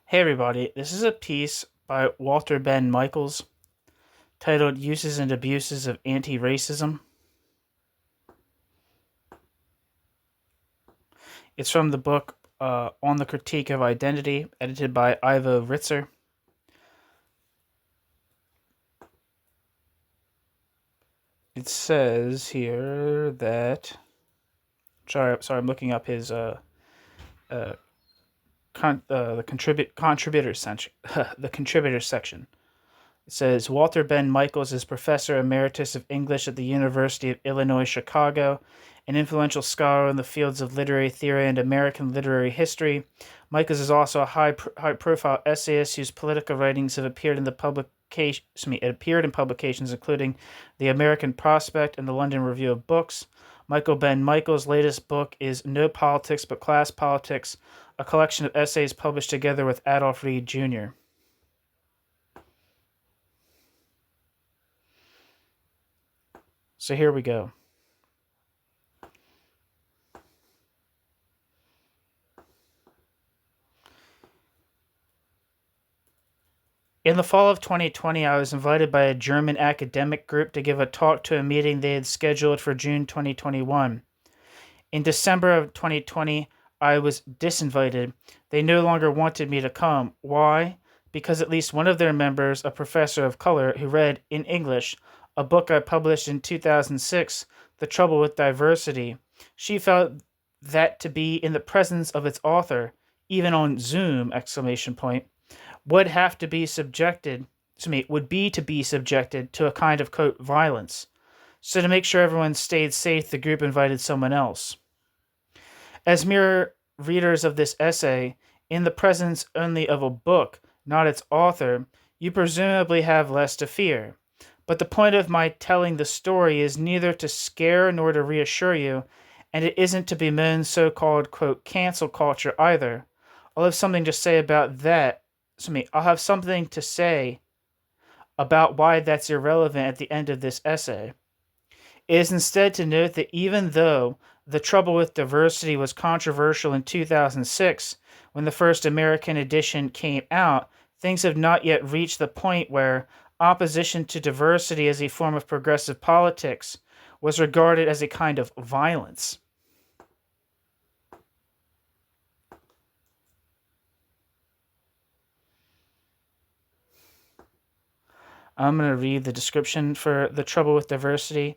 Hey everybody, this is a piece by Walter Benn Michaels titled Uses and Abuses of Anti-Racism. It's from the book On the Critique of Identity, edited by Ivo Ritzer. It says here that... Sorry, I'm looking up his the contributor section. The contributor section. It says, Walter Benn Michaels is Professor Emeritus of English at the University of Illinois, Chicago, an influential scholar in the fields of literary theory and American literary history. Michaels is also a high-profile essayist whose political writings have appeared in publications including The American Prospect and the London Review of Books. Michael Benn Michaels' latest book is No Politics But Class Politics, a collection of essays published together with Adolph Reed Jr. So here we go. In the fall of 2020, I was invited by a German academic group to give a talk to a meeting they had scheduled for June 2021. In December of 2020, I was disinvited. They no longer wanted me to come. Why? Because at least one of their members, a professor of color, who read, in English, a book I published in 2006, The Trouble with Diversity. She felt that to be in the presence of its author, even on Zoom, ! Would be subjected to a kind of, quote, violence. So to make sure everyone stayed safe, the group invited someone else. As mere readers of this essay, in the presence only of a book, not its author, you presumably have less to fear. But the point of my telling the story is neither to scare nor to reassure you, and it isn't to bemoan so-called, quote, cancel culture either. I'll have something to say about that. I'll have something to say about why that's irrelevant at the end of this essay. It is instead to note that even though The Trouble with Diversity was controversial in 2006, when the first American edition came out, things have not yet reached the point where opposition to diversity as a form of progressive politics was regarded as a kind of violence. I'm going to read the description for The Trouble with Diversity,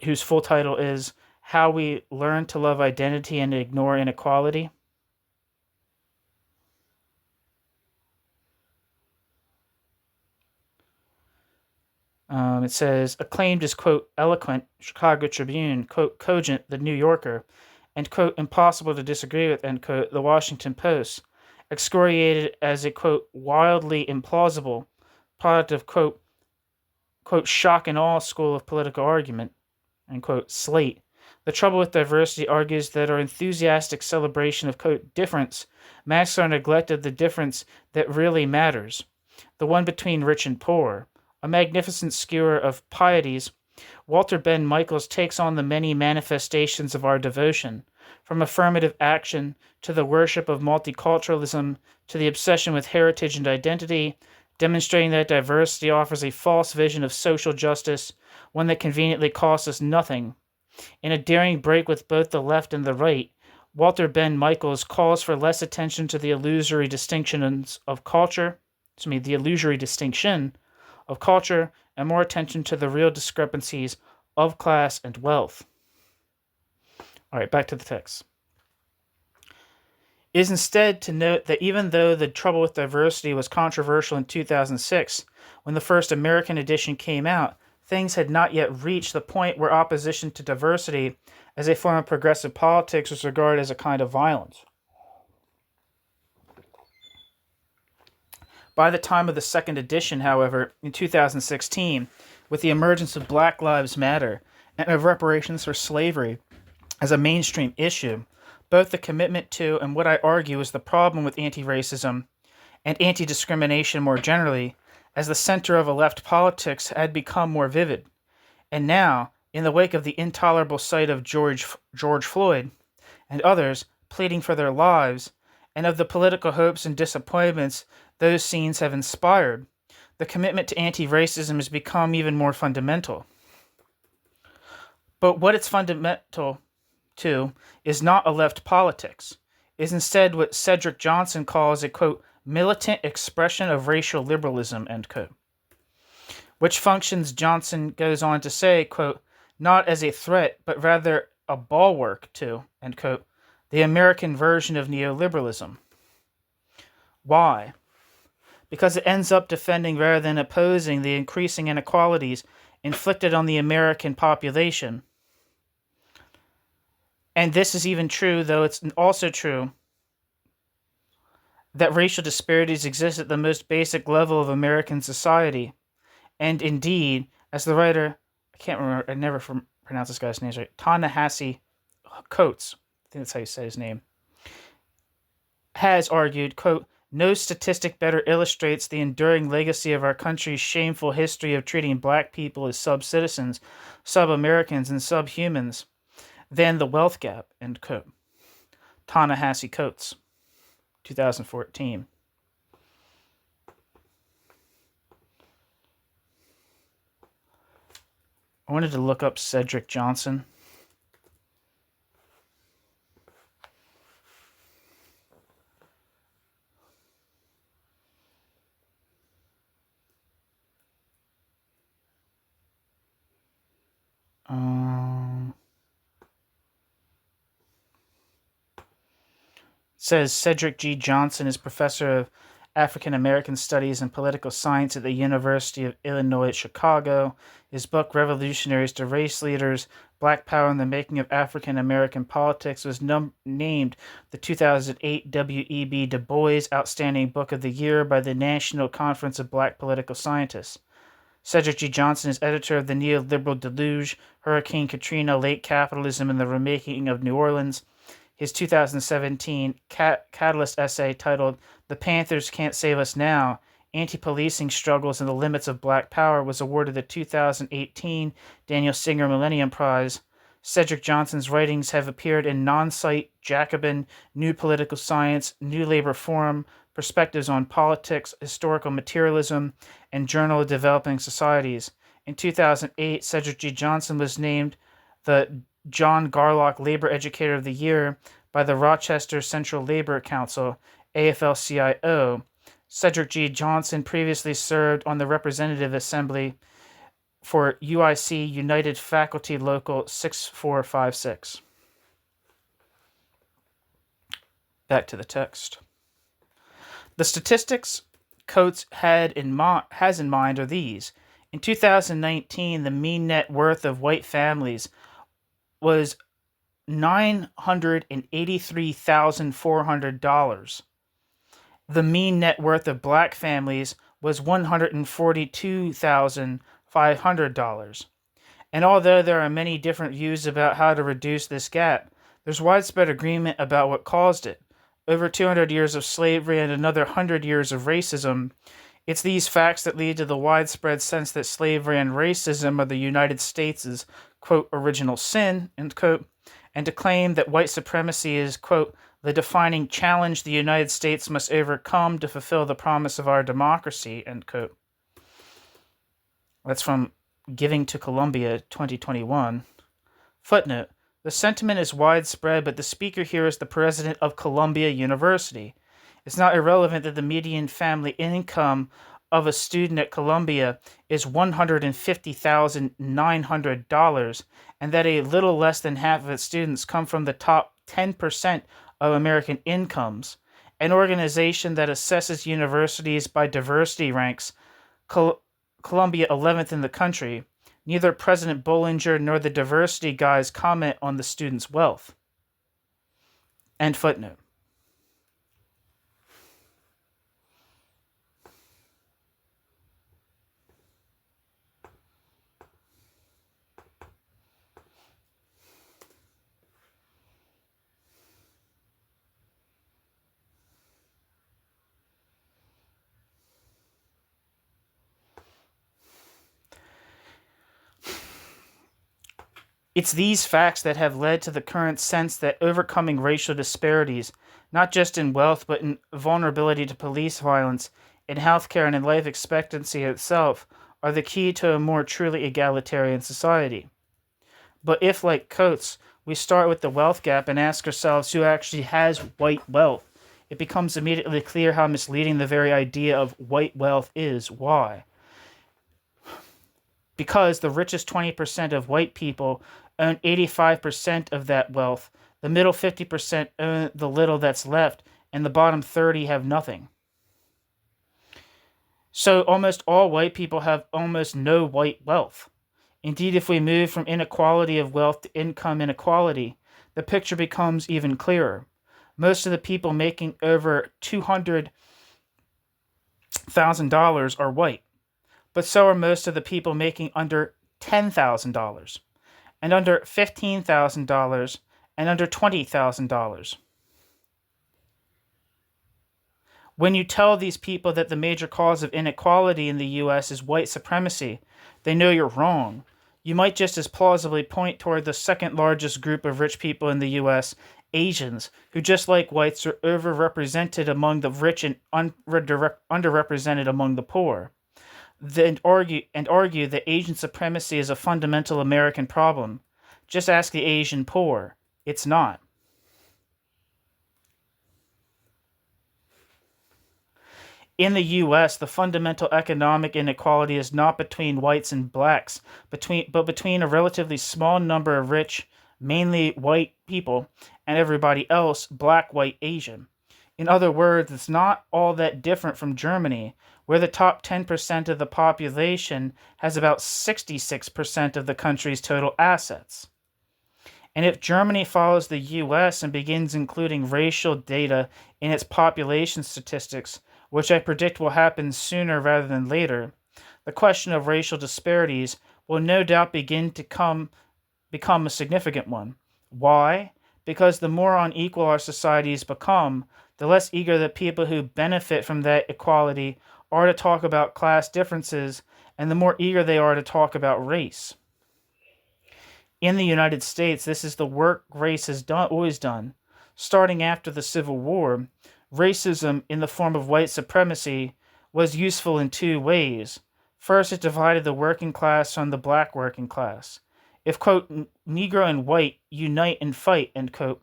whose full title is How We Learn to Love Identity and Ignore Inequality. It says, acclaimed as, quote, eloquent, Chicago Tribune, quote, cogent, the New Yorker, and, quote, impossible to disagree with, end quote, the Washington Post, excoriated as a, quote, wildly implausible product of, quote, shock and awe school of political argument, end quote, Slate. The Trouble with Diversity argues that our enthusiastic celebration of, quote, difference masks our neglect of the difference that really matters, the one between rich and poor. A magnificent skewer of pieties, Walter Benn Michaels takes on the many manifestations of our devotion, from affirmative action to the worship of multiculturalism to the obsession with heritage and identity, demonstrating that diversity offers a false vision of social justice, one that conveniently costs us nothing. In a daring break with both the left and the right, Walter Benn Michaels calls for less attention to the illusory distinctions of culture, and more attention to the real discrepancies of class and wealth. All right, back to the text. It is instead to note that even though The Trouble with Diversity was controversial in 2006, when the first American edition came out, things had not yet reached the point where opposition to diversity as a form of progressive politics was regarded as a kind of violence. By the time of the second edition, however, in 2016, with the emergence of Black Lives Matter and of reparations for slavery as a mainstream issue, both the commitment to and what I argue is the problem with anti-racism and anti-discrimination more generally as the center of a left politics had become more vivid. And now, in the wake of the intolerable sight of George Floyd and others pleading for their lives, and of the political hopes and disappointments those scenes have inspired, the commitment to anti-racism has become even more fundamental. But what it's fundamental to is not a left politics, is instead what Cedric Johnson calls a, quote, militant expression of racial liberalism, end quote. Which functions, Johnson goes on to say, quote, not as a threat, but rather a bulwark to, end quote, the American version of neoliberalism. Why? Because it ends up defending rather than opposing the increasing inequalities inflicted on the American population. And this is even true, though it's also true that racial disparities exist at the most basic level of American society. And indeed, as the writer, I can't remember, I never pronounce this guy's name right, Ta-Nehisi Coates, I think that's how you say his name, has argued, quote, no statistic better illustrates the enduring legacy of our country's shameful history of treating black people as sub-citizens, sub-Americans, and subhumans than the wealth gap, end quote. Ta-Nehisi Coates, 2014. I wanted to look up Cedric Johnson. Says Cedric G. Johnson is professor of African American Studies and Political Science at the University of Illinois at Chicago. His book, Revolutionaries to Race Leaders, Black Power and the Making of African American Politics, was named the 2008 W.E.B. Du Bois Outstanding Book of the Year by the National Conference of Black Political Scientists. Cedric G. Johnson is editor of the Neoliberal Deluge, Hurricane Katrina, Late Capitalism, and the Remaking of New Orleans. His 2017 Catalyst essay titled The Panthers Can't Save Us Now, Anti-Policing Struggles and the Limits of Black Power was awarded the 2018 Daniel Singer Millennium Prize. Cedric Johnson's writings have appeared in Non-Site, Jacobin, New Political Science, New Labor Forum, Perspectives on Politics, Historical Materialism, and Journal of Developing Societies. In 2008, Cedric G. Johnson was named the John Garlock Labor Educator of the Year by the Rochester Central Labor Council, AFL-CIO. Cedric G. Johnson previously served on the Representative Assembly for UIC United Faculty Local 6456. Back to the text. The statistics Coates has in mind are these. In 2019, the mean net worth of white families was $983,400. The mean net worth of black families was $142,500. And although there are many different views about how to reduce this gap, there's widespread agreement about what caused it. Over 200 years of slavery and another 100 years of racism. It's these facts that lead to the widespread sense that slavery and racism are the United States' quote, original sin, end quote, and to claim that white supremacy is, quote, the defining challenge the United States must overcome to fulfill the promise of our democracy, end quote. That's from Giving to Columbia, 2021. Footnote, the sentiment is widespread, but the speaker here is the president of Columbia University. It's not irrelevant that the median family income of a student at Columbia is $150,900, and that a little less than half of its students come from the top 10% of American incomes. An organization that assesses universities by diversity ranks Columbia 11th in the country. Neither President Bollinger nor the diversity guys comment on the students' wealth. End footnote. It's these facts that have led to the current sense that overcoming racial disparities, not just in wealth but in vulnerability to police violence, in healthcare, and in life expectancy itself, are the key to a more truly egalitarian society. But if, like Coates, we start with the wealth gap and ask ourselves who actually has white wealth, it becomes immediately clear how misleading the very idea of white wealth is. Why? Because the richest 20% of white people own 85% of that wealth, the middle 50% own the little that's left, and the bottom 30 have nothing. So almost all white people have almost no white wealth. Indeed, if we move from inequality of wealth to income inequality, the picture becomes even clearer. Most of the people making over $200,000 are white, but so are most of the people making under $10,000, and under $15,000, and under $20,000. When you tell these people that the major cause of inequality in the U.S. is white supremacy, they know you're wrong. You might just as plausibly point toward the second largest group of rich people in the U.S., Asians, who just like whites are overrepresented among the rich and underrepresented among the poor. And argue that Asian supremacy is a fundamental American problem. Just ask the Asian poor. It's not. In the U.S., the fundamental economic inequality is not between whites and blacks, but between a relatively small number of rich, mainly white people, and everybody else, black, white, Asian. In other words, it's not all that different from Germany, where the top 10% of the population has about 66% of the country's total assets. And if Germany follows the U.S. and begins including racial data in its population statistics, which I predict will happen sooner rather than later, the question of racial disparities will no doubt begin to become a significant one. Why? Because the more unequal our societies become, the less eager the people who benefit from that equality are to talk about class differences, and the more eager they are to talk about race. In the United States, this is the work race has always done. Starting after the Civil War, racism in the form of white supremacy was useful in two ways. First, it divided the working class from the black working class. If, quote, Negro and white unite and fight, end quote,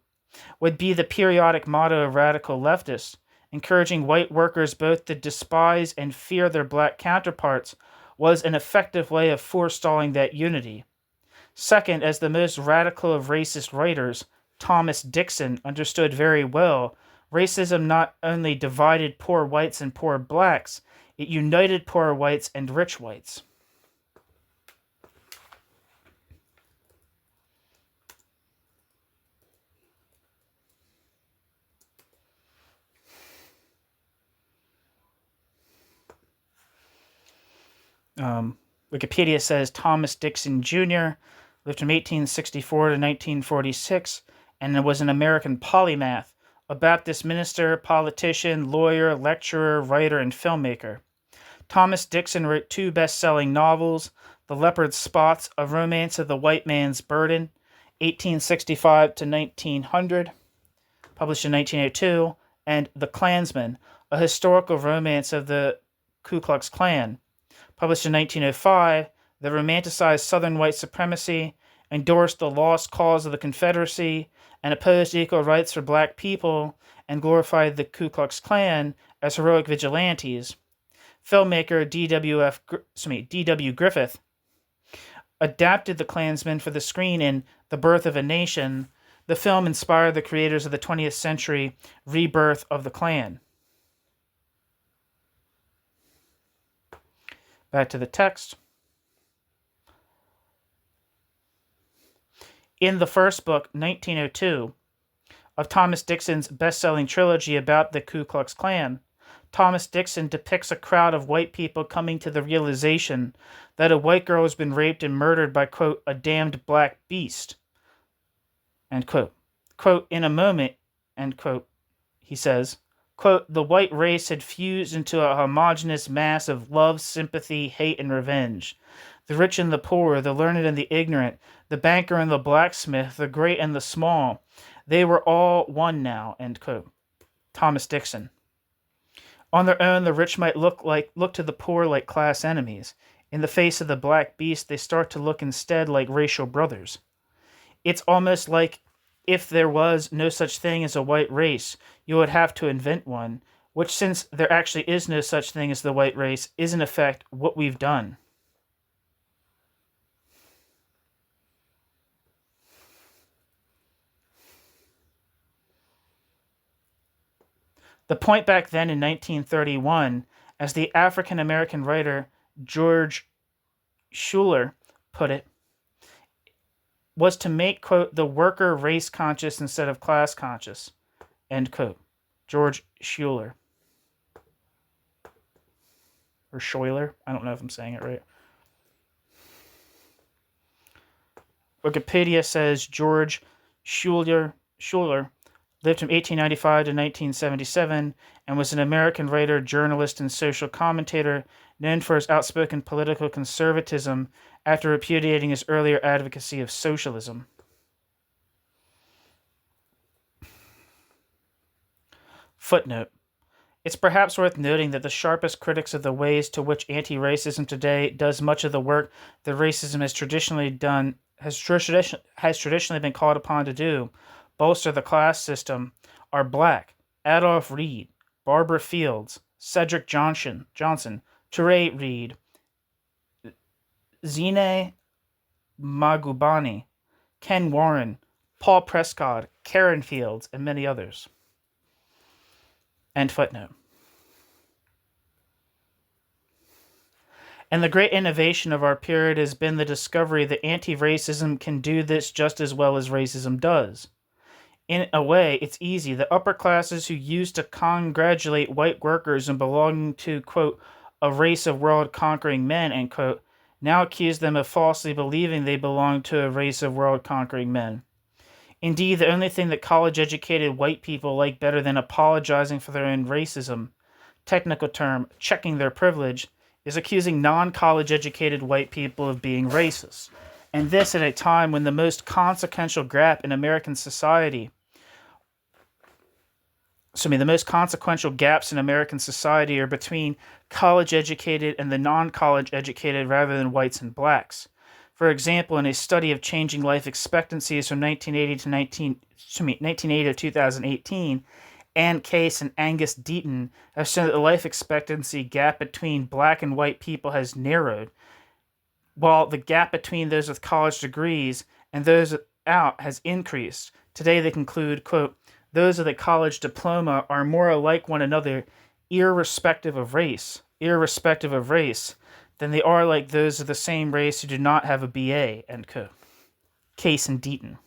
would be the periodic motto of radical leftists, encouraging white workers both to despise and fear their black counterparts was an effective way of forestalling that unity. Second, as the most radical of racist writers, Thomas Dixon, understood very well, racism not only divided poor whites and poor blacks, it united poor whites and rich whites. Wikipedia says Thomas Dixon Jr. lived from 1864 to 1946 and was an American polymath, a Baptist minister, politician, lawyer, lecturer, writer, and filmmaker. Thomas Dixon wrote two best-selling novels, The Leopard's Spots, A Romance of the White Man's Burden, 1865 to 1900, published in 1902, and The Klansman, a historical romance of the Ku Klux Klan, published in 1905, that romanticized Southern white supremacy, endorsed the lost cause of the Confederacy, and opposed equal rights for black people, and glorified the Ku Klux Klan as heroic vigilantes. Filmmaker D.W. Griffith adapted The Klansman for the screen in The Birth of a Nation. The film inspired the creators of the 20th century rebirth of the Klan. Back to the text. In the first book, 1902, of Thomas Dixon's best-selling trilogy about the Ku Klux Klan, Thomas Dixon depicts a crowd of white people coming to the realization that a white girl has been raped and murdered by, quote, a damned black beast, end quote. Quote, in a moment, end quote, he says, quote, the white race had fused into a homogeneous mass of love, sympathy, hate, and revenge. The rich and the poor, the learned and the ignorant, The banker and the blacksmith, the great and the small, they were all one now, end quote. Thomas Dixon. On their own, the rich might look to the poor like class enemies. In the face of the black beast, they start to look instead like racial brothers. It's almost like if there was no such thing as a white race, you would have to invent one, which, since there actually is no such thing as the white race, is in effect what we've done. The point back then in 1931, as the African-American writer George Schuler put it, was to make, quote, the worker race conscious instead of class conscious, end quote. George Schuler. Or Schuyler. I don't know if I'm saying it right. Wikipedia says George Schuler lived from 1895 to 1977 and was an American writer, journalist, and social commentator known for his outspoken political conservatism after repudiating his earlier advocacy of socialism. Footnote. It's perhaps worth noting that the sharpest critics of the ways to which anti-racism today does much of the work that racism has traditionally been called upon to do, bolster the class system, are black: Adolph Reed, Barbara Fields, Cedric Johnson, Touré Reed, Zine Magubani, Ken Warren, Paul Prescott, Karen Fields, and many others. End footnote. And the great innovation of our period has been the discovery that anti-racism can do this just as well as racism does. In a way, it's easy. The upper classes who used to congratulate white workers on belonging to, quote, a race of world-conquering men, end quote, now accuse them of falsely believing they belong to a race of world-conquering men. Indeed, the only thing that college-educated white people like better than apologizing for their own racism, technical term, checking their privilege, is accusing non-college-educated white people of being racist. And this at a time when the most consequential gap in American society the most consequential gaps in American society are between college-educated and the non-college-educated rather than whites and blacks. For example, in a study of changing life expectancies from 1980 to 2018, Ann Case and Angus Deaton have shown that the life expectancy gap between black and white people has narrowed, while the gap between those with college degrees and those without has increased. Today they conclude, quote, those with a college diploma are more alike one another irrespective of race, than they are like those of the same race who do not have a BA, end quote. Case and Deaton.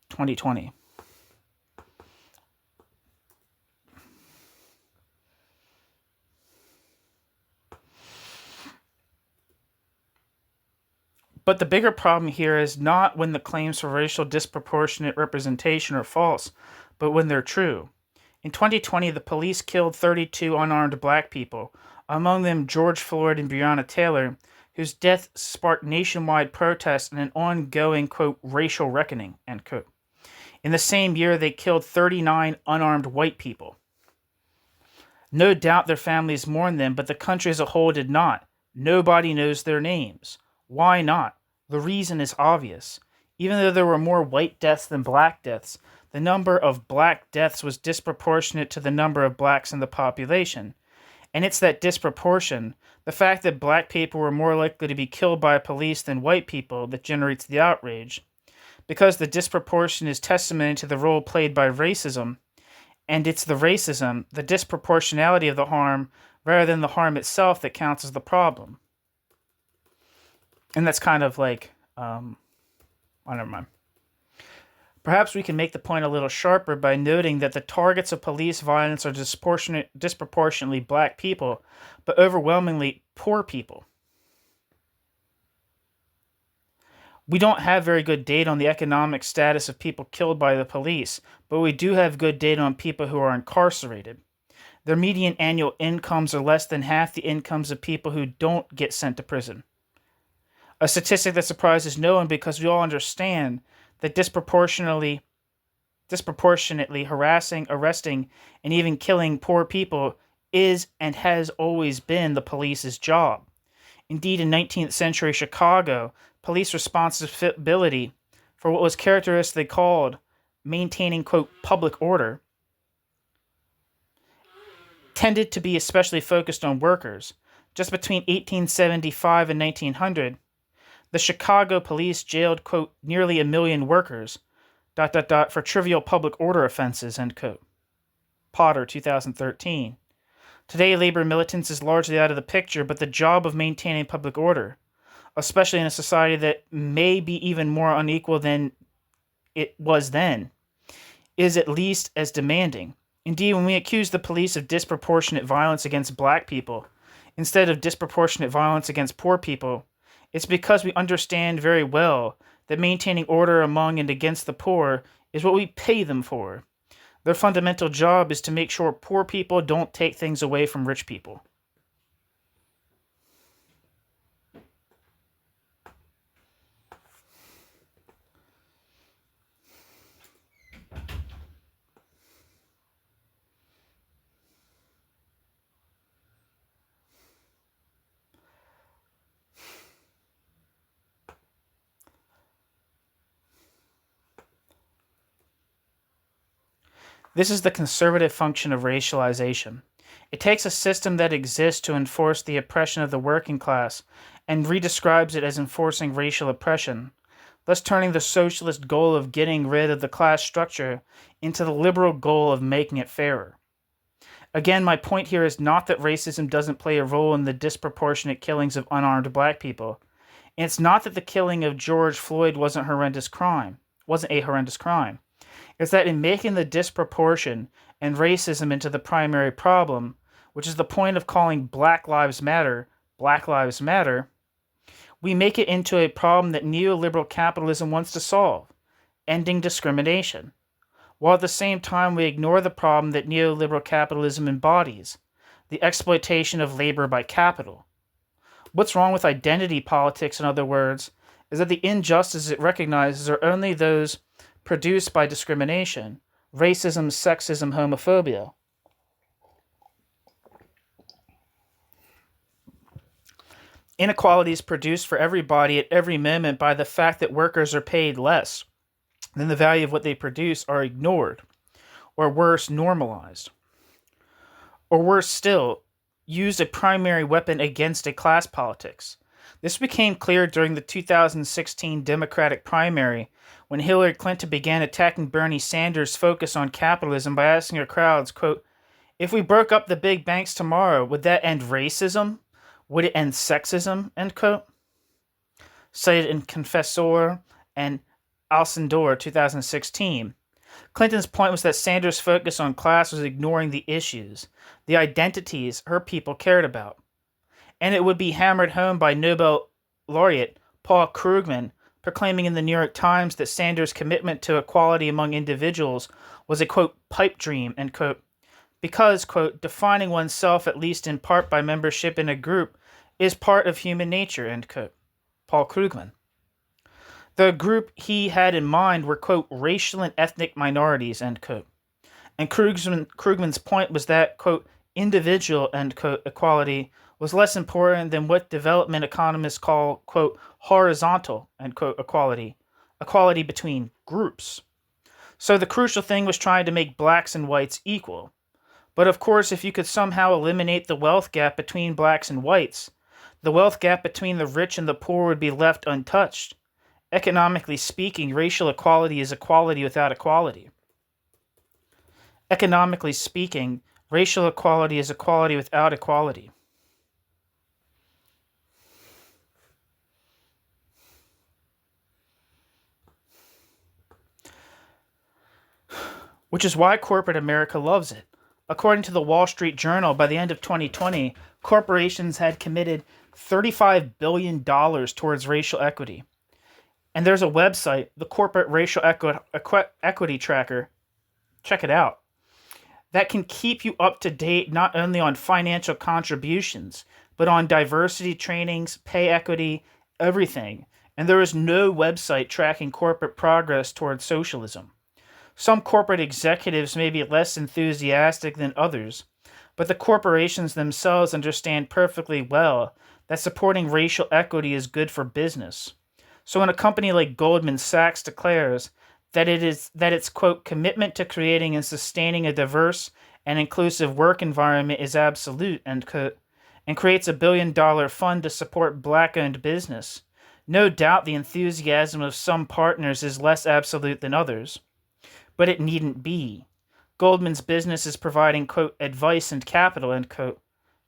(2020). But the bigger problem here is not when the claims for racial disproportionate representation are false, but when they're true. In 2020, the police killed 32 unarmed black people, among them George Floyd and Breonna Taylor, whose death sparked nationwide protests and an ongoing, quote, racial reckoning, end quote. In the same year, they killed 39 unarmed white people. No doubt their families mourned them, but the country as a whole did not. Nobody knows their names. Why not? The reason is obvious. Even though there were more white deaths than black deaths, the number of black deaths was disproportionate to the number of blacks in the population. And it's that disproportion, the fact that black people were more likely to be killed by police than white people, that generates the outrage. Because the disproportion is testimony to the role played by racism, and it's the racism, the disproportionality of the harm, rather than the harm itself that counts as the problem. And that's kind of like, never mind. Perhaps we can make the point a little sharper by noting that the targets of police violence are disproportionately black people, but overwhelmingly poor people. We don't have very good data on the economic status of people killed by the police, but we do have good data on people who are incarcerated. Their median annual incomes are less than half the incomes of people who don't get sent to prison. A statistic that surprises no one because we all understand that disproportionately harassing, arresting, and even killing poor people is and has always been the police's job. Indeed, in 19th century Chicago, police responsibility for what was characteristically called maintaining, quote, public order tended to be especially focused on workers. Just between 1875 and 1900, the Chicago police jailed, quote, nearly 1 million workers, ... for trivial public order offenses, end quote. Potter, 2013. Today, labor militance is largely out of the picture, but the job of maintaining public order, especially in a society that may be even more unequal than it was then, is at least as demanding. Indeed, when we accuse the police of disproportionate violence against black people instead of disproportionate violence against poor people, it's because we understand very well that maintaining order among and against the poor is what we pay them for. Their fundamental job is to make sure poor people don't take things away from rich people. This is the conservative function of racialization. It takes a system that exists to enforce the oppression of the working class and redescribes it as enforcing racial oppression, thus turning the socialist goal of getting rid of the class structure into the liberal goal of making it fairer. Again, my point here is not that racism doesn't play a role in the disproportionate killings of unarmed black people. And it's not that the killing of George Floyd wasn't a horrendous crime. It's that in making the disproportion and racism into the primary problem, which is the point of calling Black Lives Matter, we make it into a problem that neoliberal capitalism wants to solve, ending discrimination, while at the same time we ignore the problem that neoliberal capitalism embodies, the exploitation of labor by capital. What's wrong with identity politics, in other words, is that the injustices it recognizes are only those produced by discrimination, racism, sexism, homophobia. Inequalities produced for everybody at every moment by the fact that workers are paid less than the value of what they produce are ignored, or worse, normalized. Or worse still, used a primary weapon against a class politics. This became clear during the 2016 Democratic primary when Hillary Clinton began attacking Bernie Sanders' focus on capitalism by asking her crowds, quote, if we broke up the big banks tomorrow, would that end racism? Would it end sexism? End quote. Cited in Confessor and Alcindor 2016. Clinton's point was that Sanders' focus on class was ignoring the issues, the identities her people cared about. And it would be hammered home by Nobel laureate Paul Krugman, proclaiming in the New York Times that Sanders' commitment to equality among individuals was a, quote, pipe dream, end quote, because, quote, defining oneself at least in part by membership in a group is part of human nature, end quote. Paul Krugman. The group he had in mind were, quote, racial and ethnic minorities, end quote. And Krugman's point was that, quote, individual, end quote, equality was less important than what development economists call, quote, horizontal, end quote, equality between groups. So the crucial thing was trying to make blacks and whites equal. But of course, if you could somehow eliminate the wealth gap between blacks and whites, the wealth gap between the rich and the poor would be left untouched. Economically speaking, racial equality is equality without equality. Economically speaking, racial equality is equality without equality. Which is why corporate America loves it. According to the Wall Street Journal, by the end of 2020, corporations had committed $35 billion towards racial equity. And there's a website, the Corporate Racial Equity Tracker. Check it out. that can keep you up to date not only on financial contributions, but on diversity trainings, pay equity, everything. And there is no website tracking corporate progress towards socialism. Some corporate executives may be less enthusiastic than others, but the corporations themselves understand perfectly well that supporting racial equity is good for business. So when a company like Goldman Sachs declares that its quote commitment to creating and sustaining a diverse and inclusive work environment is absolute end quote, and creates $1 billion fund to support black-owned business, no doubt the enthusiasm of some partners is less absolute than others, but it needn't be. Goldman's business is providing quote advice and capital end quote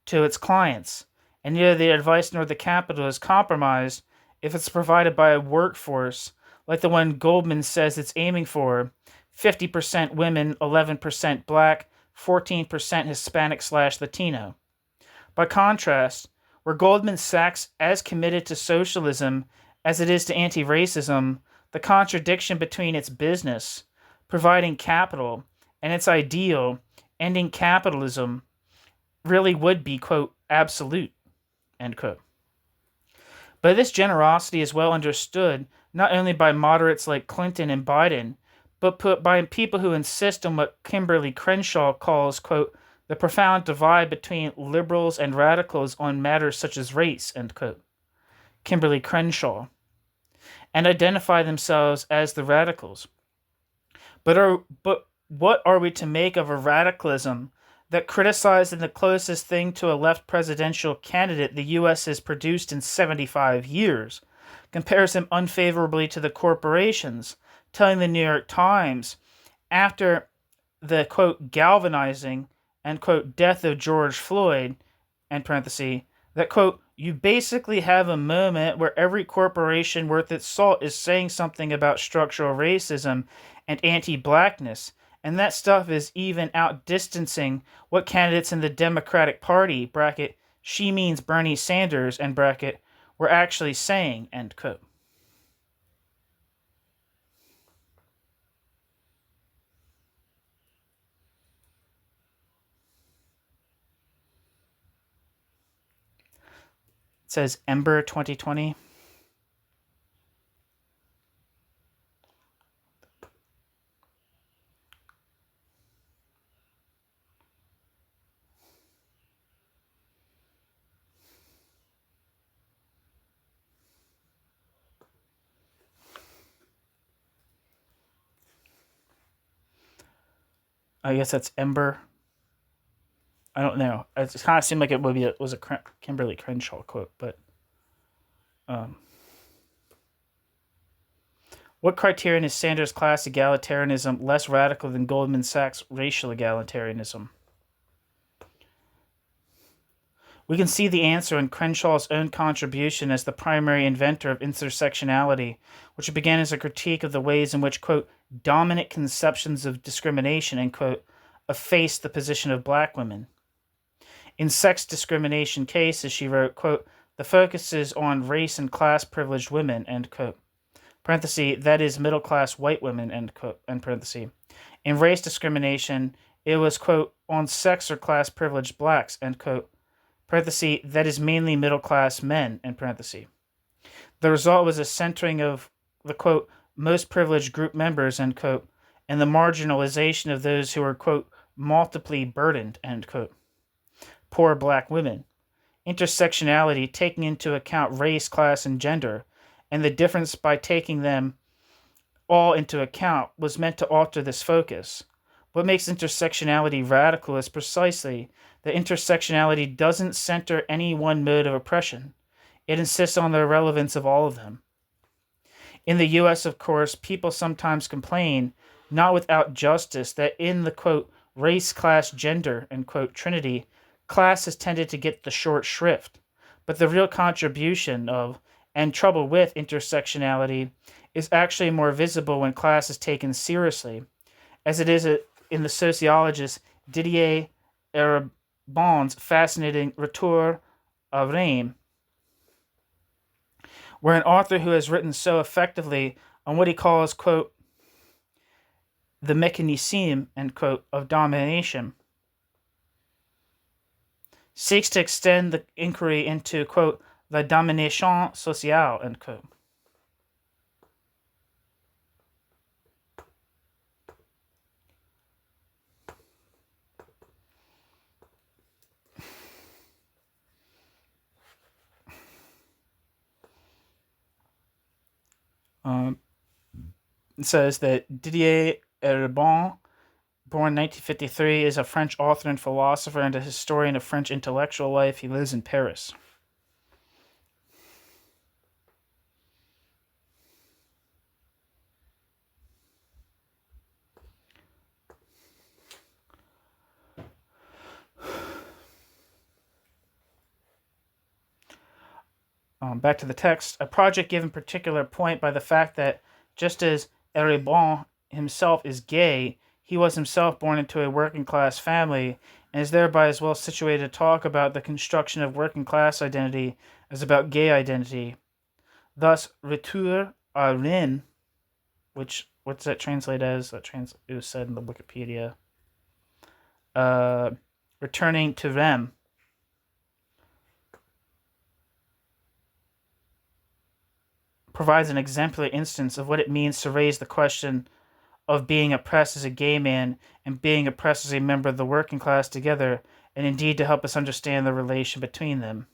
to its clients, and neither the advice nor the capital is compromised if it's provided by a workforce like the one Goldman says it's aiming for: 50% women, 11% black, 14% Hispanic/Latino. By contrast, were Goldman Sachs as committed to socialism as it is to anti-racism, the contradiction between its business, providing capital, and its ideal, ending capitalism, really would be, quote, absolute, end quote. But this generosity is well understood not only by moderates like Clinton and Biden, but by people who insist on what Kimberly Crenshaw calls, quote, the profound divide between liberals and radicals on matters such as race, end quote. Kimberly Crenshaw, and identify themselves as the radicals. But what are we to make of a radicalism that criticized the closest thing to a left presidential candidate the U.S. has produced in 75 years, compares him unfavorably to the corporations, telling the New York Times, after the, quote, galvanizing, and, quote, death of George Floyd, end parenthesis, that, quote, you basically have a moment where every corporation worth its salt is saying something about structural racism and anti-blackness, and that stuff is even outdistancing what candidates in the Democratic Party, bracket, she means Bernie Sanders, end bracket, were actually saying, end quote. It says Ember 2020. I guess that's Ember. I don't know. It kind of seemed like it was a Kimberly Crenshaw quote, but what criterion is Sanders' class egalitarianism less radical than Goldman Sachs' racial egalitarianism? We can see the answer in Crenshaw's own contribution as the primary inventor of intersectionality, which began as a critique of the ways in which, quote, dominant conceptions of discrimination, end quote, efface the position of black women. In sex discrimination cases, she wrote, quote, the focus is on race and class privileged women, end quote. Parenthesis, that is middle class white women, end quote, end parenthesis. In race discrimination, it was, quote, on sex or class privileged blacks, end quote. Parenthesis, that is mainly middle class men, end parenthesis. The result was a centering of the, quote, most privileged group members, end quote, and the marginalization of those who were, quote, multiply burdened, end quote. Poor black women. Intersectionality, taking into account race, class, and gender, and the difference by taking them all into account, was meant to alter this focus. What makes intersectionality radical is precisely that intersectionality doesn't center any one mode of oppression. It insists on the relevance of all of them. In the U.S., of course, people sometimes complain, not without justice, that in the, quote, race, class, gender, end quote, trinity, class has tended to get the short shrift. But the real contribution of, and trouble with, intersectionality is actually more visible when class is taken seriously, as it is in the sociologist Didier Eribon's fascinating Retour à Reims, where an author who has written so effectively on what he calls, quote, the mécanisme, end quote, of domination, seeks to extend the inquiry into, quote, la domination sociale, end quote. It says that Didier Eribon, born 1953, is a French author and philosopher and a historian of French intellectual life. He lives in Paris. Back to the text. A project given particular point by the fact that just as Eribon himself is gay, he was himself born into a working class family and is thereby as well situated to talk about the construction of working class identity as about gay identity. Thus, retour à Rennes, what's that translate as? It was said in the Wikipedia. Returning to Rennes. Provides an exemplary instance of what it means to raise the question of being oppressed as a gay man and being oppressed as a member of the working class together, and indeed to help us understand the relation between them.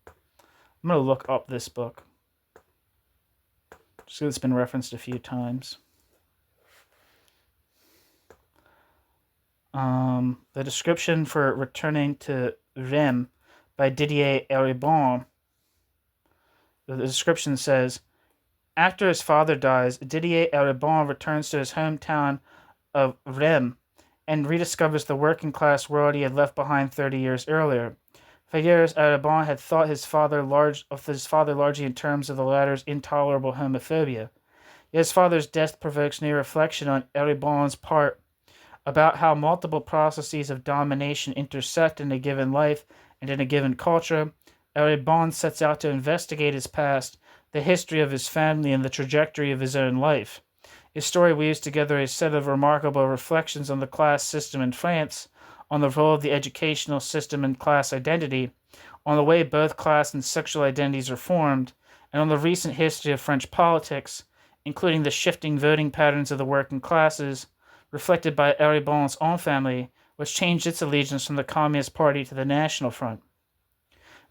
I'm going to look up this book, just because it's been referenced a few times. The description for Returning to Rennes by Didier Eribon. The description says, after his father dies, Didier Eribon returns to his hometown of Rennes and rediscovers the working class world he had left behind 30 years earlier. For years, Eribon had thought his father largely in terms of the latter's intolerable homophobia. Yet his father's death provokes new reflection on Eribon's part about how multiple processes of domination intersect in a given life and in a given culture. Eribon sets out to investigate his past, the history of his family, and the trajectory of his own life. His story weaves together a set of remarkable reflections on the class system in France, on the role of the educational system in class identity, on the way both class and sexual identities are formed, and on the recent history of French politics, including the shifting voting patterns of the working classes, reflected by Eribon's own family, which changed its allegiance from the Communist Party to the National Front.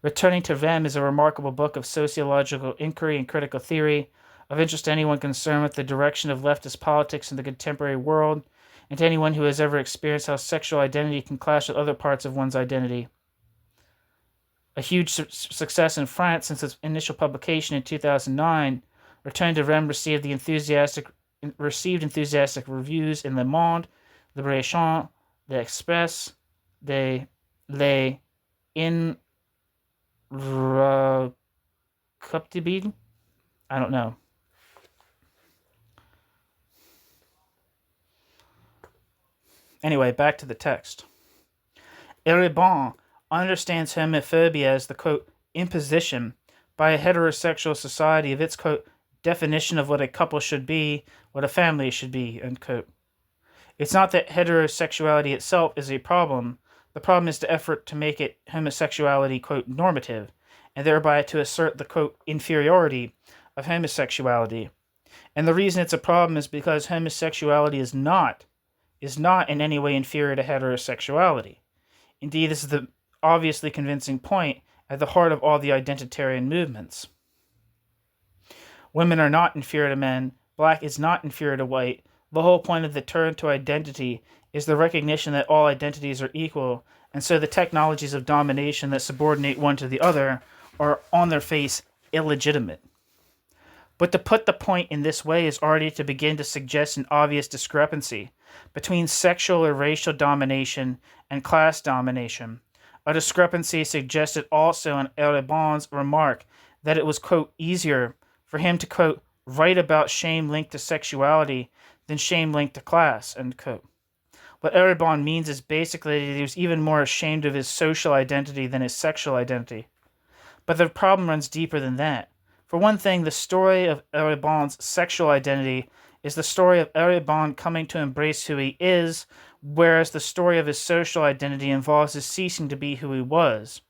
Returning to Rennes is a remarkable book of sociological inquiry and critical theory, of interest to anyone concerned with the direction of leftist politics in the contemporary world, and to anyone who has ever experienced how sexual identity can clash with other parts of one's identity. A huge success in France since its initial publication in 2009, Returning to Rennes received enthusiastic reviews in Le Monde, Libération, L'Express, Les Incorruptibles? I don't know. Anyway, back to the text. Eribon understands homophobia as the, quote, imposition by a heterosexual society of its, quote, definition of what a couple should be, what a family should be, end quote. It's not that heterosexuality itself is a problem. The problem is the effort to make it homosexuality, quote, normative, and thereby to assert the, quote, inferiority of homosexuality. And the reason it's a problem is because homosexuality is not in any way inferior to heterosexuality. Indeed, this is the obviously convincing point at the heart of all the identitarian movements. Women are not inferior to men. Black is not inferior to white. The whole point of the turn to identity is the recognition that all identities are equal, and so the technologies of domination that subordinate one to the other are on their face illegitimate. But to put the point in this way is already to begin to suggest an obvious discrepancy between sexual or racial domination and class domination, a discrepancy suggested also in Eribon's remark that it was, quote, easier for him to, quote, write about shame linked to sexuality than shame linked to class, end quote. What Eribon means is basically that he was even more ashamed of his social identity than his sexual identity. But the problem runs deeper than that. For one thing, the story of Eribon's sexual identity is the story of Eribon coming to embrace who he is, whereas the story of his social identity involves his ceasing to be who he was.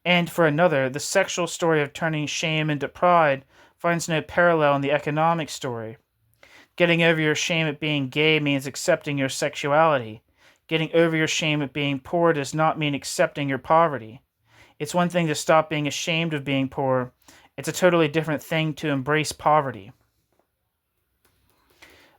And for another, the sexual story of turning shame into pride finds no parallel in the economic story. Getting over your shame at being gay means accepting your sexuality. Getting over your shame at being poor does not mean accepting your poverty. It's one thing to stop being ashamed of being poor. It's a totally different thing to embrace poverty.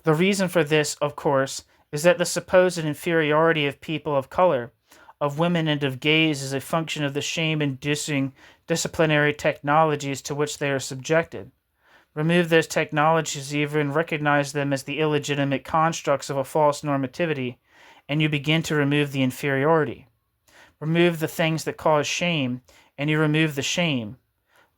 The reason for this, of course, is that the supposed inferiority of people of color, of women and of gays, is a function of the shame-inducing disciplinary technologies to which they are subjected. Remove those technologies, even recognize them as the illegitimate constructs of a false normativity, and you begin to remove the inferiority. Remove the things that cause shame, and you remove the shame.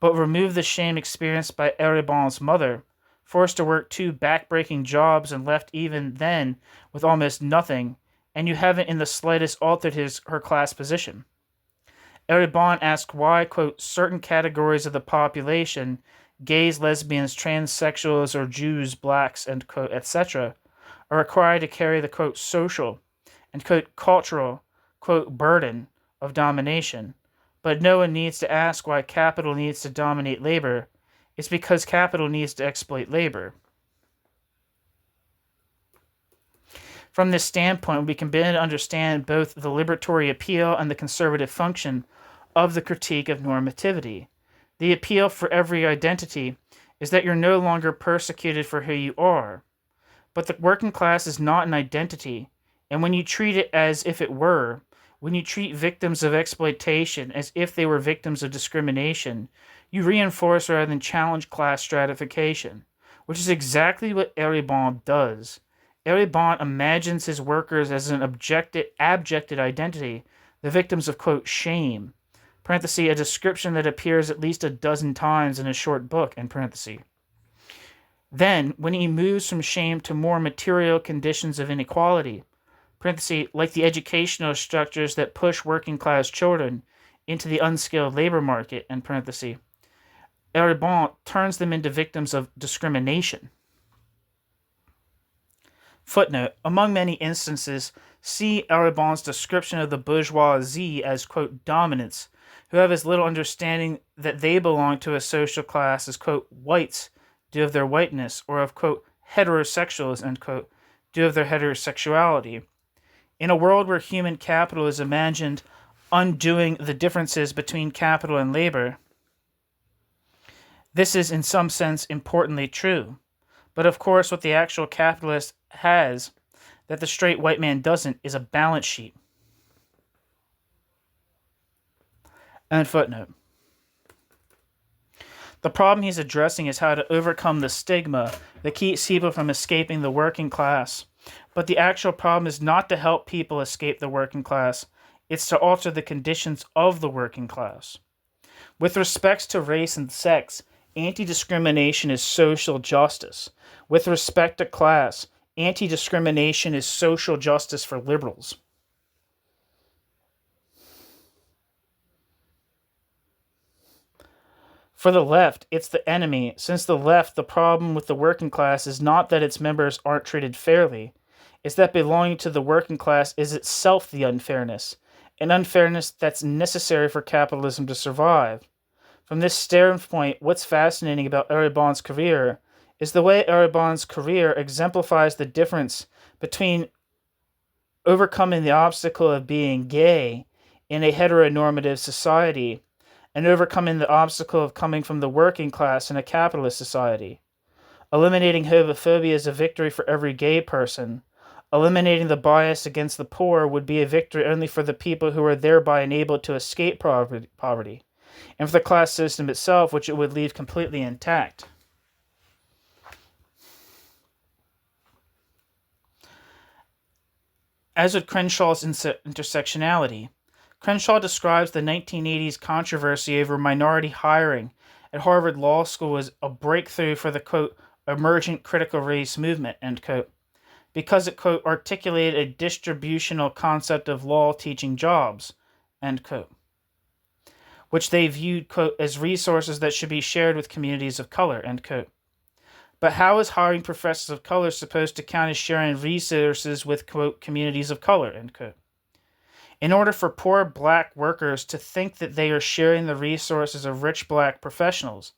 But remove the shame experienced by Eribon's mother, forced to work 2 back-breaking jobs and left even then with almost nothing, and you haven't in the slightest altered her class position. Eribon asked why, quote, certain categories of the population, gays, lesbians, transsexuals, or Jews, blacks, and quote, etc., are required to carry the, quote, social and, quote, cultural, quote, burden of domination. But no one needs to ask why capital needs to dominate labor. It's because capital needs to exploit labor. From this standpoint, we can begin to understand both the liberatory appeal and the conservative function of the critique of normativity. The appeal for every identity is that you're no longer persecuted for who you are. But the working class is not an identity, and when you treat it as if it were, when you treat victims of exploitation as if they were victims of discrimination, you reinforce rather than challenge class stratification, which is exactly what Eribon does. Eribon imagines his workers as an abjected identity, the victims of, quote, shame, parenthesis, a description that appears at least a dozen times in a short book, end parenthesis. Then, when he moves from shame to more material conditions of inequality, parenthesis, like the educational structures that push working-class children into the unskilled labor market, end parenthesis, Eribon turns them into victims of discrimination. Footnote, among many instances, see Eribon's description of the bourgeoisie as, quote, dominants, who have as little understanding that they belong to a social class as, quote, whites do of their whiteness, or of, quote, heterosexuals, end quote, do of their heterosexuality. In a world where human capital is imagined undoing the differences between capital and labor, this is in some sense importantly true. But of course, what the actual capitalist has that the straight white man doesn't is a balance sheet. And footnote. The problem he's addressing is how to overcome the stigma that keeps people from escaping the working class. But the actual problem is not to help people escape the working class. It's to alter the conditions of the working class. With respect to race and sex, anti-discrimination is social justice. With respect to class, anti-discrimination is social justice for liberals. For the left, it's the enemy. Since the left, the problem with the working class is not that its members aren't treated fairly. It's that belonging to the working class is itself the unfairness, an unfairness that's necessary for capitalism to survive. From this standpoint, what's fascinating about Eribon's career is the way Eribon's career exemplifies the difference between overcoming the obstacle of being gay in a heteronormative society and overcoming the obstacle of coming from the working class in a capitalist society. Eliminating homophobia is a victory for every gay person. Eliminating the bias against the poor would be a victory only for the people who are thereby enabled to escape poverty, and for the class system itself, which it would leave completely intact. As with Crenshaw's intersectionality, Crenshaw describes the 1980s controversy over minority hiring at Harvard Law School as a breakthrough for the, quote, emergent critical race movement, end quote, because it, quote, articulated a distributional concept of law teaching jobs, end quote, which they viewed, quote, as resources that should be shared with communities of color, end quote. But how is hiring professors of color supposed to count as sharing resources with, quote, communities of color, end quote? In order for poor black workers to think that they are sharing the resources of rich black professionals,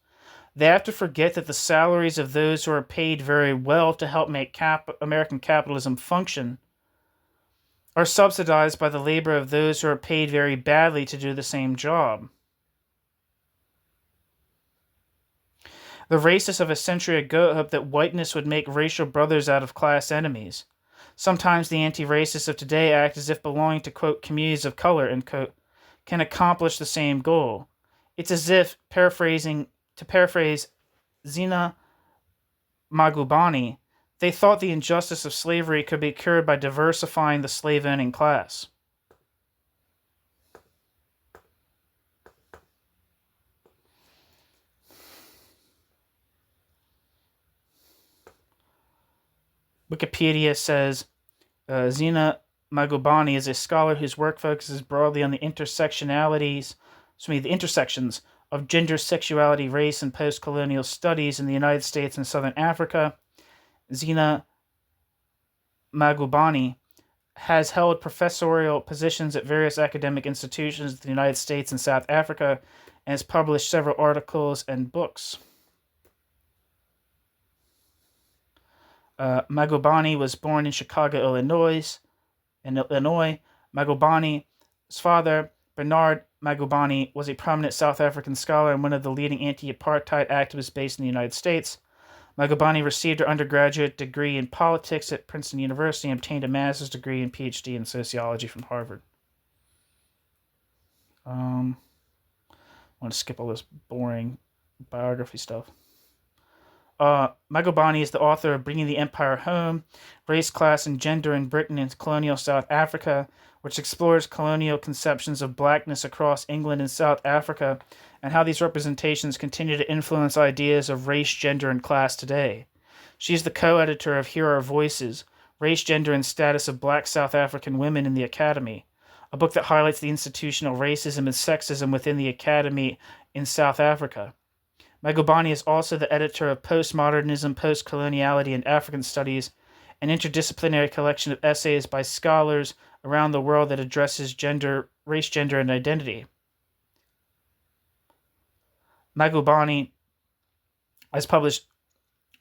they have to forget that the salaries of those who are paid very well to help make American capitalism function are subsidized by the labor of those who are paid very badly to do the same job. The racists of a century ago hoped that whiteness would make racial brothers out of class enemies. Sometimes the anti-racists of today act as if belonging to, quote, communities of color, end quote, can accomplish the same goal. It's as if, to paraphrase Zina Magubani, they thought the injustice of slavery could be cured by diversifying the slave-owning class. Wikipedia says Zina Magubani is a scholar whose work focuses broadly on the intersections of gender, sexuality, race, and post-colonial studies in the United States and Southern Africa. Zina Magubani has held professorial positions at various academic institutions in the United States and South Africa and has published several articles and books. Magubani was born in Chicago, Illinois. Magubani's father, Bernard Magubani, was a prominent South African scholar and one of the leading anti-apartheid activists based in the United States. Magubani received her undergraduate degree in politics at Princeton University and obtained a master's degree and PhD in sociology from Harvard. I want to skip all this boring biography stuff. Magubani is the author of Bringing the Empire Home, Race, Class, and Gender in Britain and Colonial South Africa, which explores colonial conceptions of blackness across England and South Africa and how these representations continue to influence ideas of race, gender, and class today. She is the co-editor of Here Are Voices, Race, Gender, and Status of Black South African Women in the Academy, a book that highlights the institutional racism and sexism within the Academy in South Africa. Magubani is also the editor of Postmodernism, Postcoloniality, and African Studies, an interdisciplinary collection of essays by scholars around the world that addresses gender, race, gender, and identity. Magubani has published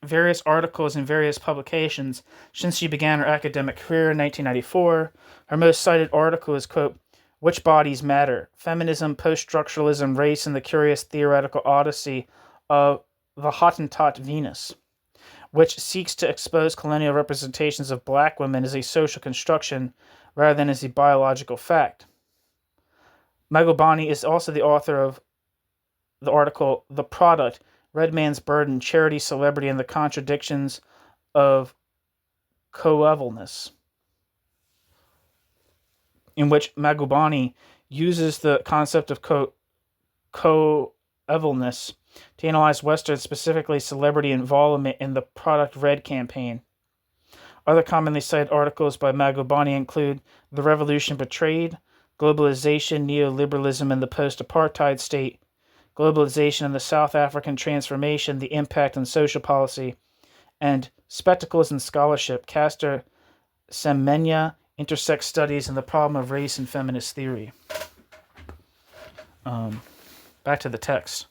various articles in various publications since she began her academic career in 1994. Her most cited article is, quote, Which Bodies Matter? Feminism, Post-Structuralism, Race, and the Curious Theoretical Odyssey of the Hottentot Venus, which seeks to expose colonial representations of black women as a social construction rather than as a biological fact. Magubani is also the author of the article The Product, Red Man's Burden, Charity, Celebrity, and the Contradictions of Coevalness, in which Magubani uses the concept of coevalness to analyze Western, specifically celebrity involvement in the Product Red campaign. Other commonly cited articles by Magubani include The Revolution Betrayed, Globalization, Neoliberalism, and the Post-Apartheid State, Globalization and the South African Transformation, the Impact on Social Policy, and Spectacles in Scholarship, Castor Semenya, Intersex Studies, and the Problem of Race and Feminist Theory. Back to the text.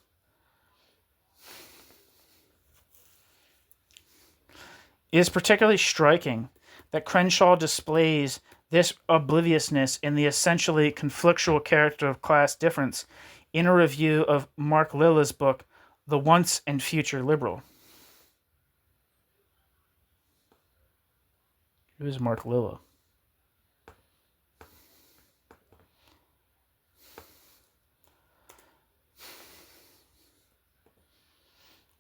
It is particularly striking that Crenshaw displays this obliviousness in the essentially conflictual character of class difference in a review of Mark Lilla's book, The Once and Future Liberal. Who is Mark Lilla?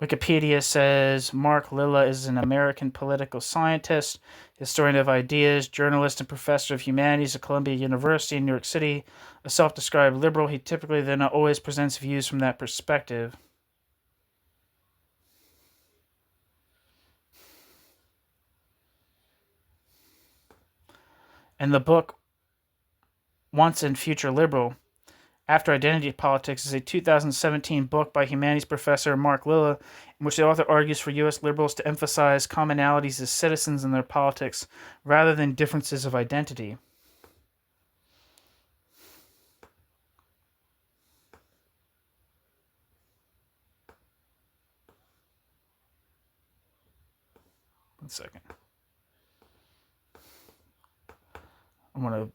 Wikipedia says Mark Lilla is an American political scientist, historian of ideas, journalist, and professor of humanities at Columbia University in New York City. A self-described liberal, he typically, though not always, presents views from that perspective. In the book Once and Future Liberal, After Identity Politics is a 2017 book by humanities professor Mark Lilla, in which the author argues for U.S. liberals to emphasize commonalities as citizens in their politics rather than differences of identity. One second. I want a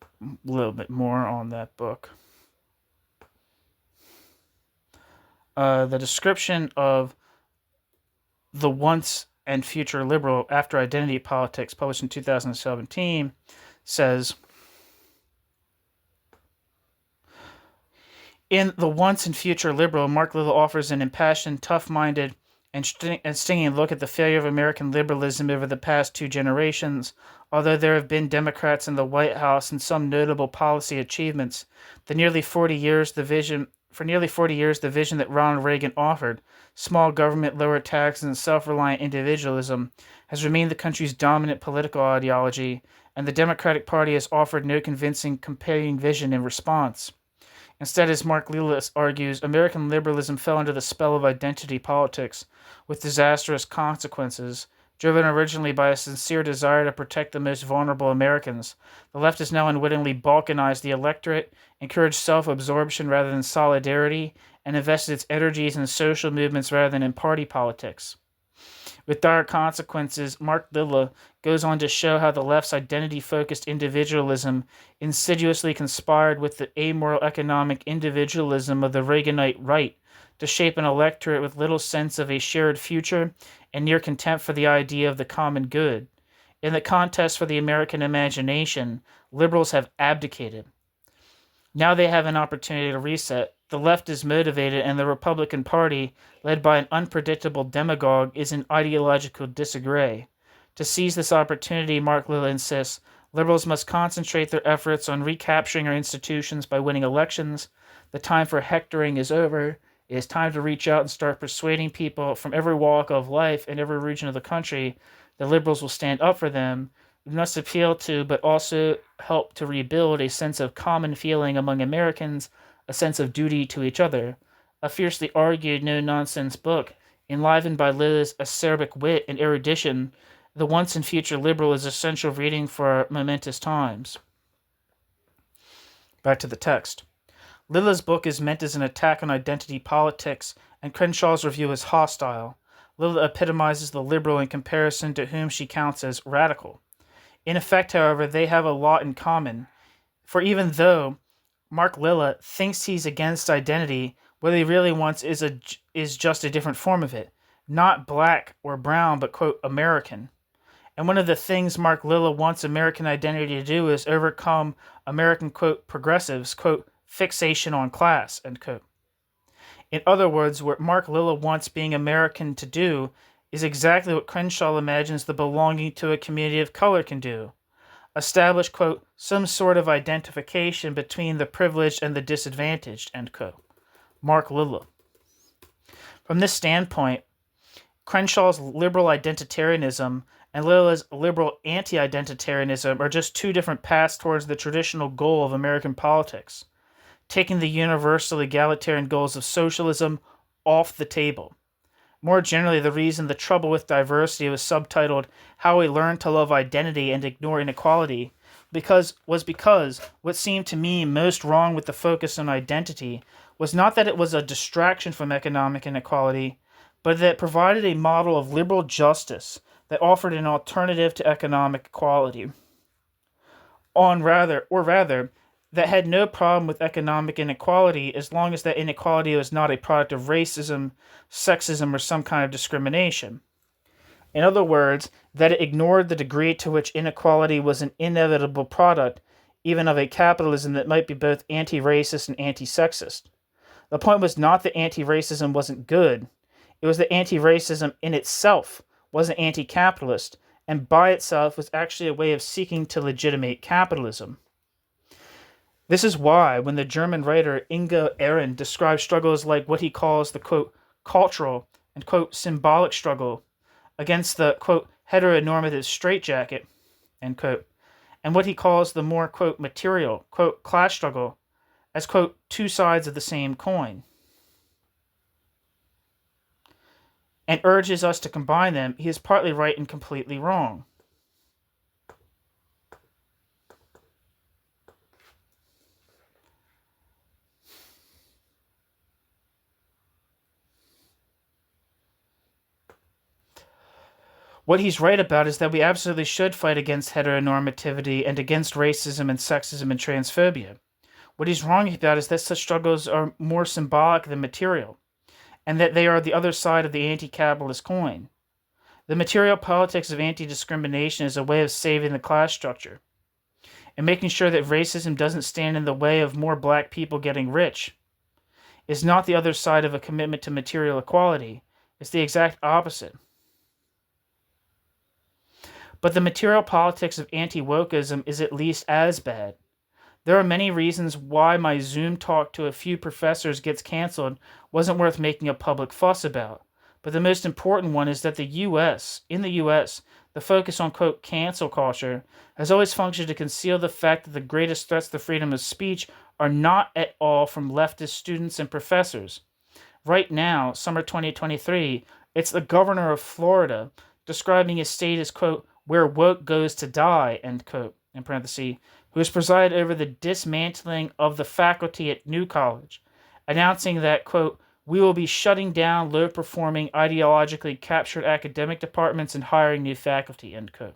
little bit more on that book. The description of the once and future liberal after Identity Politics, published in 2017, says, in The Once and Future Liberal, Mark Lilla offers an impassioned, tough-minded, and stinging look at the failure of American liberalism over the past 2 generations. Although there have been Democrats in the White House and some notable policy achievements, for nearly 40 years, the vision that Ronald Reagan offered, small government, lower taxes, and self-reliant individualism, has remained the country's dominant political ideology, and the Democratic Party has offered no convincing competing vision in response. Instead, as Mark Lilla argues, American liberalism fell under the spell of identity politics, with disastrous consequences. Driven originally by a sincere desire to protect the most vulnerable Americans, the left has now unwittingly balkanized the electorate, encouraged self-absorption rather than solidarity, and invested its energies in social movements rather than in party politics. With dire consequences, Mark Lilla goes on to show how the left's identity-focused individualism insidiously conspired with the amoral economic individualism of the Reaganite right to shape an electorate with little sense of a shared future and near contempt for the idea of the common good. In the contest for the American imagination, liberals have abdicated. Now they have an opportunity to reset. The left is motivated, and the Republican Party, led by an unpredictable demagogue, is in ideological disarray. To seize this opportunity, Mark Lilla insists, liberals must concentrate their efforts on recapturing our institutions by winning elections. The time for hectoring is over. It is time to reach out and start persuading people from every walk of life and every region of the country that liberals will stand up for them. We must appeal to, but also help to rebuild a sense of common feeling among Americans, a sense of duty to each other. A fiercely argued, no-nonsense book, enlivened by Lilla's acerbic wit and erudition, The Once and Future Liberal is essential reading for our momentous times. Back to the text. Lilla's book is meant as an attack on identity politics, and Crenshaw's review is hostile. Lilla epitomizes the liberal in comparison to whom she counts as radical. In effect, however, they have a lot in common, for even though Mark Lilla thinks he's against identity, what he really wants is just a different form of it, not black or brown, but, quote, American. And one of the things Mark Lilla wants American identity to do is overcome American, quote, progressives, quote, fixation on class, end quote. In other words, what Mark Lilla wants being American to do is exactly what Crenshaw imagines the belonging to a community of color can do. Establish, quote, some sort of identification between the privileged and the disadvantaged, end quote. Mark Lilla. From this standpoint, Crenshaw's liberal identitarianism and Lilla's liberal anti-identitarianism are just 2 different paths towards the traditional goal of American politics, taking the universal egalitarian goals of socialism off the table. More generally, the reason The Trouble with Diversity was subtitled How We Learn to Love Identity and Ignore Inequality was because what seemed to me most wrong with the focus on identity was not that it was a distraction from economic inequality, but that it provided a model of liberal justice that offered an alternative to economic equality. That had no problem with economic inequality as long as that inequality was not a product of racism, sexism, or some kind of discrimination. In other words, that it ignored the degree to which inequality was an inevitable product, even of a capitalism that might be both anti-racist and anti-sexist. The point was not that anti-racism wasn't good. It was that anti-racism in itself wasn't anti-capitalist, and by itself was actually a way of seeking to legitimate capitalism. This is why, when the German writer Ingo Arendt describes struggles like what he calls the, quote, cultural and, quote, symbolic struggle against the, quote, heteronormative straitjacket, end quote, and what he calls the more, quote, material, quote, class struggle as, quote, two sides of the same coin, and urges us to combine them, he is partly right and completely wrong. What he's right about is that we absolutely should fight against heteronormativity and against racism and sexism and transphobia. What he's wrong about is that such struggles are more symbolic than material, and that they are the other side of the anti-capitalist coin. The material politics of anti-discrimination is a way of saving the class structure and making sure that racism doesn't stand in the way of more black people getting rich. It's not the other side of a commitment to material equality. It's the exact opposite. But the material politics of anti-wokeism is at least as bad. There are many reasons why my Zoom talk to a few professors gets canceled wasn't worth making a public fuss about. But the most important one is that in the US, the focus on, quote, cancel culture has always functioned to conceal the fact that the greatest threats to freedom of speech are not at all from leftist students and professors. Right now, summer 2023, it's the governor of Florida describing his state as, quote, where woke goes to die, end quote, in parentheses, who has presided over the dismantling of the faculty at New College, announcing that, quote, we will be shutting down low-performing, ideologically captured academic departments and hiring new faculty, end quote.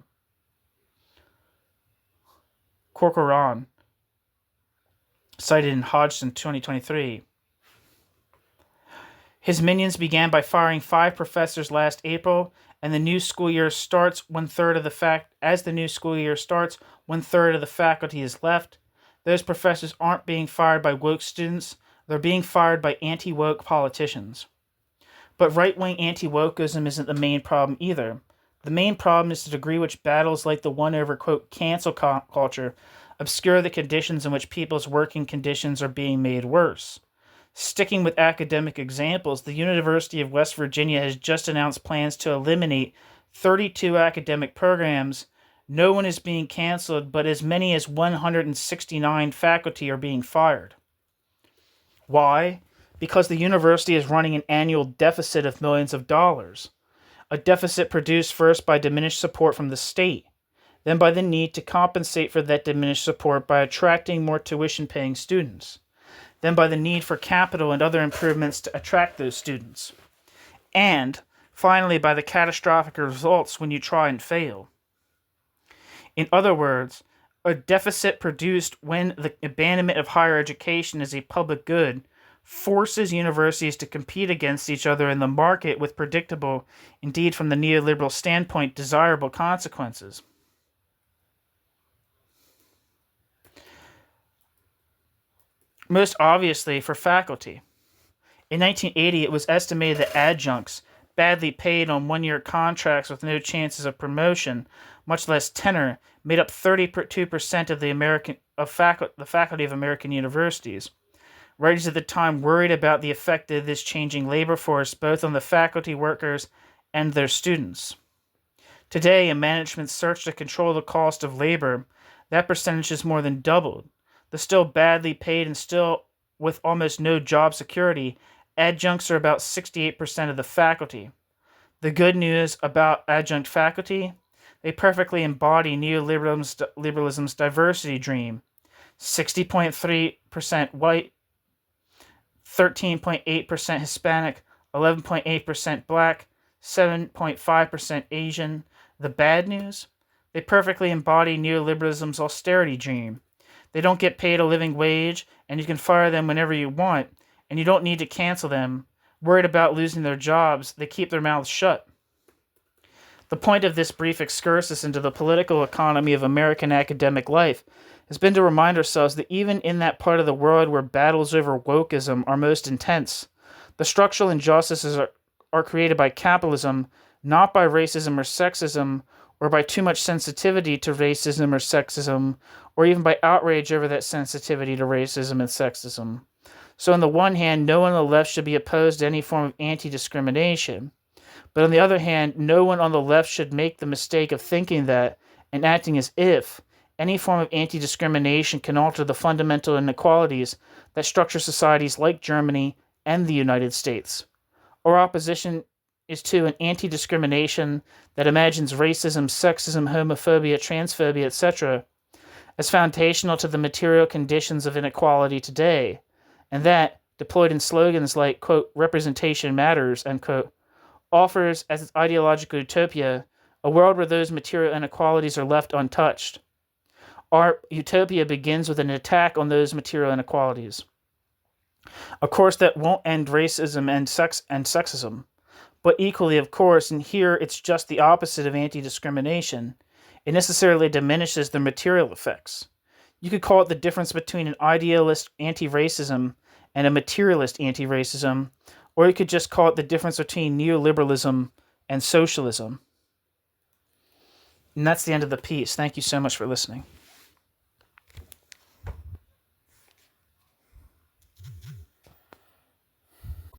Corcoran, cited in Hodgson 2023. His minions began by firing 5 professors last April, and the new school year starts. As the new school year starts, 1/3 of the faculty is left. Those professors aren't being fired by woke students; they're being fired by anti-woke politicians. But right-wing anti-wokeism isn't the main problem either. The main problem is the degree which battles like the one over, quote, cancel culture obscure the conditions in which people's working conditions are being made worse. Sticking with academic examples, the University of West Virginia has just announced plans to eliminate 32 academic programs. No one is being canceled, but as many as 169 faculty are being fired. Why? Because the university is running an annual deficit of millions of dollars. A deficit produced first by diminished support from the state, then by the need to compensate for that diminished support by attracting more tuition-paying students, then by the need for capital and other improvements to attract those students, and finally by the catastrophic results when you try and fail. In other words, a deficit produced when the abandonment of higher education as a public good forces universities to compete against each other in the market with predictable, indeed from the neoliberal standpoint, desirable consequences. Most obviously for faculty. In 1980, it was estimated that adjuncts, badly paid on one-year contracts with no chances of promotion, much less tenure, made up 32% of the faculty of American universities. Writers at the time worried about the effect of this changing labor force both on the faculty workers and their students. Today, in management's search to control the cost of labor, that percentage has more than doubled. The still badly paid and still with almost no job security, adjuncts are about 68% of the faculty. The good news about adjunct faculty, they perfectly embody neoliberalism's diversity dream. 60.3% white, 13.8% Hispanic, 11.8% black, 7.5% Asian. The bad news, they perfectly embody neoliberalism's austerity dream. They don't get paid a living wage, and you can fire them whenever you want, and you don't need to cancel them. Worried about losing their jobs, they keep their mouths shut. The point of this brief excursus into the political economy of American academic life has been to remind ourselves that even in that part of the world where battles over wokeism are most intense, the structural injustices are created by capitalism, not by racism or sexism, or by too much sensitivity to racism or sexism, or even by outrage over that sensitivity to racism and sexism. So on the one hand, no one on the left should be opposed to any form of anti-discrimination. But on the other hand, no one on the left should make the mistake of thinking that, and acting as if, any form of anti-discrimination can alter the fundamental inequalities that structure societies like Germany and the United States. Our opposition is to an anti-discrimination that imagines racism, sexism, homophobia, transphobia, etc. as foundational to the material conditions of inequality today, and that, deployed in slogans like, quote, representation matters, end quote, offers as its ideological utopia a world where those material inequalities are left untouched. Our utopia begins with an attack on those material inequalities. Of course, that won't end racism and sexism, but equally, of course, and here it's just the opposite of anti-discrimination, it necessarily diminishes the material effects. You could call it the difference between an idealist anti-racism and a materialist anti-racism, or you could just call it the difference between neoliberalism and socialism. And that's the end of the piece. Thank you so much for listening.